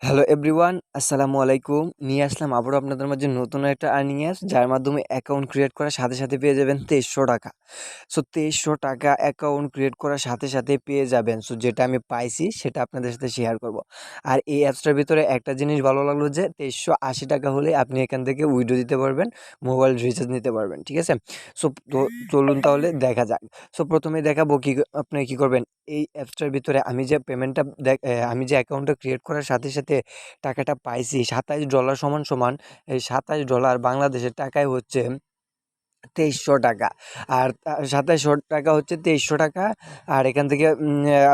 Hello everyone, আসসালামু আলাইকুম। নিয়ে আসলাম আবারও আপনাদের মাঝে নতুন একটা আর্নিং অ্যাপস, যার মাধ্যমে অ্যাকাউন্ট ক্রিয়েট করার সাথে সাথে পেয়ে যাবেন 2300 টাকা। সো 2300 টাকা অ্যাকাউন্ট ক্রিয়েট করার সাথে সাথে পেয়ে যাবেন। সো যেটা আমি পাইছি সেটা আপনাদের সাথে শেয়ার করব। আর এই অ্যাপসটার ভিতরে একটা জিনিস ভালো লাগলো যে 2380 টাকা হলে আপনি এখান থেকে উইথড্র দিতে পারবেন, মোবাইল রিচার্জ নিতে পারবেন। ঠিক আছে? সো চলুন তাহলে দেখা যাক। সো প্রথমে দেখাবো আপনি কী করবেন। এই অ্যাপসটার ভিতরে আমি যে পেমেন্টটা আমি যে অ্যাকাউন্টটা ক্রিয়েট করার সাথে সাথে টাকাটা পাইছি $27 সমান সমান এই $27 বাংলাদেশের টাকায় হচ্ছে 2300 টাকা। আর 2700 টাকা হচ্ছে 2300 টাকা। আর এখান থেকে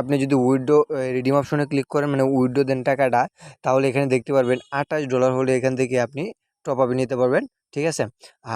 আপনি যদি উইথড্র রিডিম অপশনে ক্লিক করেন, মানে উইথড্র দেন টাকাটা, তাহলে এখানে দেখতে পারবেন $28 হলে এখান থেকে আপনি টপ আপে নিতে পারবেন। ঠিক আছে?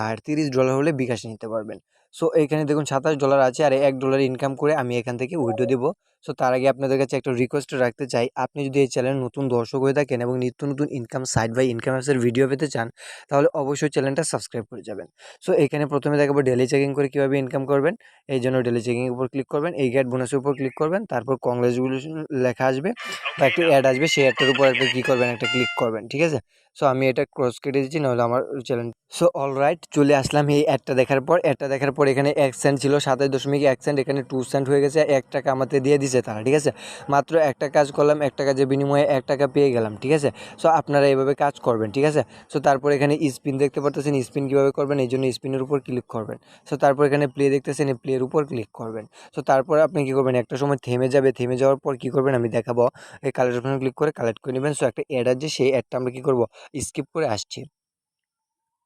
আর $30 হলে বিকাশে নিতে পারবেন। সো এখানে দেখুন $27 আছে, আর $1 ইনকাম করে আমি এখান থেকে উইথড্র দেবো। সো তার আগে আপনাদের কাছে একটা রিকোয়েস্ট রাখতে চাই, আপনি যদি এই চ্যানেল নতুন দর্শক হয়ে থাকেন এবং নিত্য নতুন ইনকাম সাইট বাই ইনকাম অ্যাপসের ভিডিও পেতে চান, তাহলে অবশ্যই চ্যানেলটা সাবস্ক্রাইব করে যাবেন। সো এখানে প্রথমে দেখাবো ডেলি চেকিং করে কীভাবে ইনকাম করবেন। এই জন্য ডেলি চেকিংয়ের উপর ক্লিক করবেন, এই গেট বোনাসের উপর ক্লিক করবেন, তারপর কংগ্রেচুলেশন লেখা আসবে বা একটি অ্যাড আসবে, সেই অ্যাডটার উপর একটা কী করবেন, একটা ক্লিক করবেন। ঠিক আছে? সো আমি এটা ক্রস কেটে দিচ্ছি, নাহলে আমার চ্যানেল। সো অলরাইট, চলে আসলাম এই অ্যাডটা দেখার পর এখানে 1 সেন্ট ছিল, 27.1 সেন্ট, এখানে 2 সেন্ট হয়ে গেছে। 1 টাকা আমাকে দিয়ে দিছে তারা। ঠিক আছে? মাত্র একটা কাজ করলাম, 1 টাকার বিনিময়ে 1 টাকা পেয়ে গেলাম। ঠিক আছে? সো আপনারা এইভাবে কাজ করবেন। ঠিক আছে? সো তারপর এখানে স্পিন দেখতে পারতেছেন, স্পিন কীভাবে করবেন, এই জন্য স্পিনের উপর ক্লিক করবেন। সো তারপর এখানে প্লে দেখতেছেন, এই প্লের উপর ক্লিক করবেন। সো তারপরে আপনি কী করবেন, একটা সময় থেমে যাবে, থেমে যাওয়ার পর কী করবেন আমি দেখাবো। এই কালেক্ট অপশনে ক্লিক করে কালেক্ট করে নেবেন। সো একটা অ্যাড আছে, সেই অ্যাডটা আমরা কী করব, স্কিপ করে আসছি।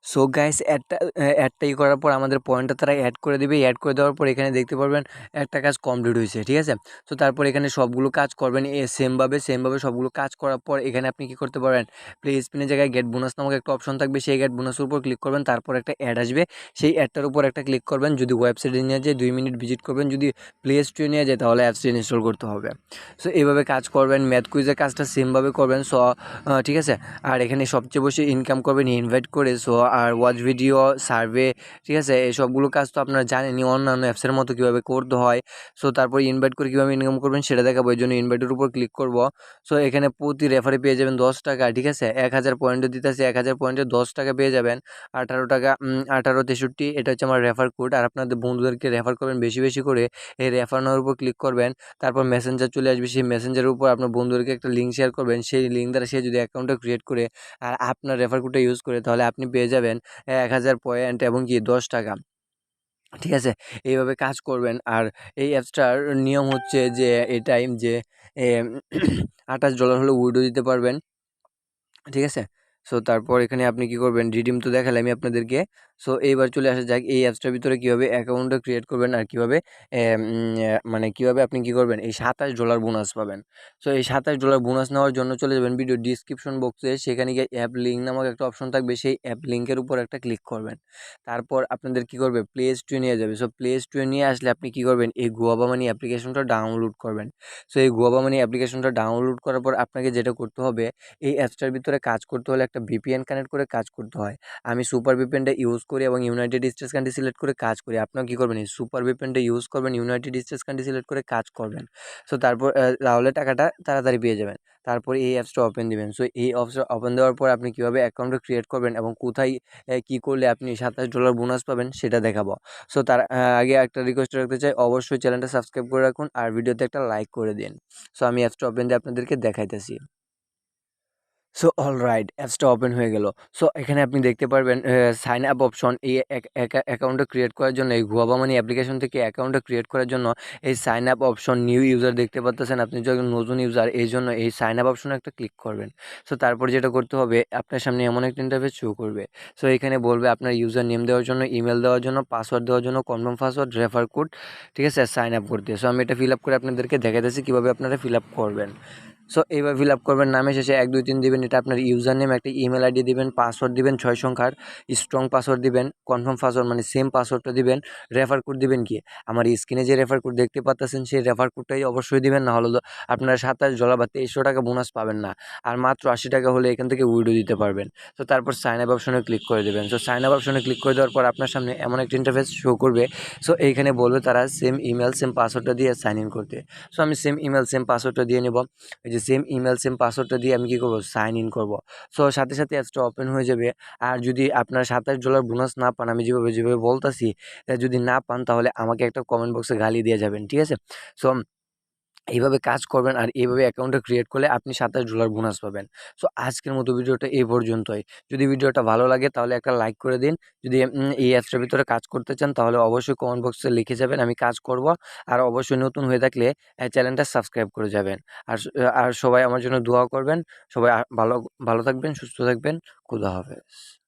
সো গাইস, অ্যাডটা করার পর আমাদের পয়েন্টটা তারা অ্যাড করে দেবে। অ্যাড করে দেওয়ার পর এখানে দেখতে পারবেন একটা কাজ কমপ্লিট হয়েছে। ঠিক আছে? সো তারপর এখানে সবগুলো কাজ করবেন সেমভাবে সবগুলো কাজ করার পর এখানে আপনি কী করতে পারবেন, প্লে স্পিনের জায়গায় গেট বোনাস নামক একটা অপশন থাকবে, সেই গেট বোনাসের উপর ক্লিক করবেন। তারপর একটা অ্যাড আসবে, সেই অ্যাডটার উপর একটা ক্লিক করবেন। যদি ওয়েবসাইটে নিয়ে যায় 2 মিনিট ভিজিট করবেন, যদি প্লে স্টোরে নিয়ে যায় তাহলে অ্যাপসটি ইনস্টল করতে হবে। সো এইভাবে কাজ করবেন। ম্যাথ কুইজের কাজটা সেমভাবে করবেন। সো ঠিক আছে? আর এখানে সবচেয়ে বেশি ইনকাম করবেন ইনভাইট করে। সো আর ওয়াচ ভিডিও, সার্ভে, ঠিক আছে? এই সবগুলো কাজ তো আপনারা জানেনই, অন্যান্য অ্যাপসের মতো কীভাবে করতে হয়। সো তারপর ইনভাইট করে কীভাবে ইনকাম করবেন সেটা দেখাবো, এই জন্য ইনভাইটের উপর ক্লিক করব। সো এখানে প্রতি রেফারে পেয়ে যাবেন 10 টাকা। ঠিক আছে? 1000 পয়েন্টও দিতেছে, 1000 পয়েন্টে 10 টাকা পেয়ে যাবেন। 18 টাকা, 1863, এটা হচ্ছে আমার রেফার কোড। আর আপনাদের বন্ধুদেরকে রেফার করবেন বেশি বেশি করে। এই রেফার নেওয়ার উপর ক্লিক করবেন, তারপর মেসেঞ্জার চলে আসবে, সেই মেসেঞ্জারের উপর আপনার বন্ধুদেরকে একটা লিঙ্ক শেয়ার করবেন। সেই লিঙ্ক দ্বারা সে যদি অ্যাকাউন্টটা ক্রিয়েট করে আর আপনার রেফার কোডটা ইউজ করে, তাহলে আপনি পেয়ে যাবেন 1000 পয়েন্ট এবং কি 10 টাকা। ঠিক আছে? এইভাবে কাজ করবেন। আর এই অ্যাপসটার নিয়ম হচ্ছে যে এটাই যে $28 হলে উইথড্র দিতে পারবেন। ঠিক আছে? সো তারপর এখানে আপনি কী করবেন, রিডিম তো দেখালাম আমি আপনাদেরকে। সো এইবার চলে আসা যাক এই অ্যাপসটার ভিতরে কীভাবে অ্যাকাউন্টটা ক্রিয়েট করবেন আর কীভাবে মানে কীভাবে আপনি কী করবেন, এই $27 বোনাস পাবেন। সো এই $27 বোনাস নেওয়ার জন্য চলে যাবেন ভিডিও ডিসক্রিপশন বক্সে, সেখানে গিয়ে অ্যাপ লিঙ্ক নামক একটা অপশন থাকবে, সেই অ্যাপ লিঙ্কের উপর একটা ক্লিক করবেন। তারপর আপনাদের কী করবে, প্লে স্টোরে নিয়ে যাবে। সো প্লে স্টোরে নিয়ে আসলে আপনি কী করবেন, এই গুয়াভা মানি অ্যাপ্লিকেশনটা ডাউনলোড করবেন। সো এই গুয়াভা মানি অ্যাপ্লিকেশনটা ডাউনলোড করার পর আপনাকে যেটা করতে হবে, এই অ্যাপসটার ভিতরে কাজ করতে হলে একটা ভিপিএন কানেক্ট করে কাজ করতে হয়। আমি সুপার ভিপিএনটা ইউজ করি এবং ইউনাইটেড স্টেটস কান্ট্রি সিলেক্ট করে কাজ করি। আপনারা কী করবেন, এই সুপার ভিপিএনটা ইউজ করবেন, ইউনাইটেড স্টেটস কান্ট্রি সিলেক্ট করে কাজ করবেন। সো তারপর তাহলে টাকাটা তাড়াতাড়ি পেয়ে যাবেন। তারপর এই অ্যাপসটা ওপেন দিবেন। সো এই অ্যাপসটা ওপেন দেওয়ার পর আপনি কীভাবে অ্যাকাউন্টটা ক্রিয়েট করবেন এবং কোথায় কী করলে আপনি $27 বোনাস পাবেন সেটা দেখাবো। সো তার আগে একটা রিকোয়েস্ট রাখতে চাই, অবশ্যই চ্যানেলটা সাবস্ক্রাইব করে রাখুন আর ভিডিওতে একটা লাইক করে দিন। সো আমি অ্যাপসটা ওপেন দিয়ে আপনাদেরকে দেখাইতেছি। সো অলরাইট, অ্যাপসটা ওপেন হয়ে গেল। সো এখানে আপনি দেখতে পারবেন সাইন আপ অপশন। এই অ্যাকাউন্টটা ক্রিয়েট করার জন্য, এই গুয়াভা মানি অ্যাপ্লিকেশন থেকে অ্যাকাউন্টটা ক্রিয়েট করার জন্য এই sign up option, new user দেখতে পাচ্ছেন। আপনি যখন নতুন ইউজার, এই জন্য এই সাইন আপ অপশনে একটা ক্লিক করবেন। সো তারপর যেটা করতে হবে, আপনার সামনে এমন একটা ইন্টারফেস শো করবে। সো এখানে বলবে আপনার ইউজার নেম দেওয়ার জন্য, ইমেল দেওয়ার জন্য, পাসওয়ার্ড দেওয়ার জন্য, কনফার্ম পাসওয়ার্ড, রেফার কোড, ঠিক আছে, সাইন আপ করতে। সো আমি এটা ফিল আপ করে আপনাদেরকে দেখাইতেছি কীভাবে আপনারা ফিল আপ করবেন। সো এইভাবে ফিল আপ করবেন, নামের শেষে 1 2 3 দিবেন, এটা আপনার ইউজার নেম, একটা ইমেল আইডি দিবেন, পাসওয়ার্ড দিবেন 6 সংখ্যার, স্ট্রং পাসওয়ার্ড দিবেন, কনফার্ম পাসওয়ার্ড মানে সেম পাসওয়ার্ডটা দিবেন, রেফার কোড দিবেন কি, আমার স্ক্রিনে যে রেফার কোড দেখতে পাচ্ছেন সেই রেফার কোডটাই অবশ্যই দিবেন, না হলে আপনারা $27 বা 2300 টাকা বোনাস পাবেন না। আর মাত্র 80 টাকা হলে এখান থেকে উইথড্র দিতে পারবেন। তো তারপর সাইন আপ অপশনে ক্লিক করে দেবেন। সো সাইন আপ অপশনে ক্লিক করে দেওয়ার পর আপনার সামনে এমন একটা ইন্টারফেস শো করবে। সো এইখানে বলবে তারা সেম ইমেল সেম পাসওয়ার্ডটা দিয়ে সাইন ইন করতে। সো আমি সেম ইমেল সেম পাসওয়ার্ডটা দিয়ে নেব। এই যে যে সেম ইমেল সেম পাসওয়ার্ডটা দিয়ে আমি কী করবো, সাইন ইন করবো। সো সাথে সাথে অ্যাপসটা ওপেন হয়ে যাবে। আর যদি আপনারা $27 বোনাস না পান, আমি যেভাবে যেভাবে বলতাছি, যদি না পান তাহলে আমাকে একটা কমেন্ট বক্সে গালি দিয়ে যাবেন, ঠিক আছে? সো এইভাবে কাজ করবেন আর এইভাবে অ্যাকাউন্টটা ক্রিয়েট করলে আপনি $27 বোনাস পাবেন। সো আজকের মতো ভিডিওটা এই পর্যন্তই। যদি ভিডিওটা ভালো লাগে তাহলে একটা লাইক করে দিন। যদি এই অ্যাপসটার ভিতরে কাজ করতে চান তাহলে অবশ্যই কমেন্ট বক্সে লিখে যাবেন, আমি কাজ করব। আর অবশ্যই নতুন হয়ে থাকলে চ্যানেলটা সাবস্ক্রাইব করে যাবেন। আর সবাই আমার জন্য দোয়া করবেন। সবাই ভালো ভালো থাকবেন, সুস্থ থাকবেন। খুদা হাফেজ।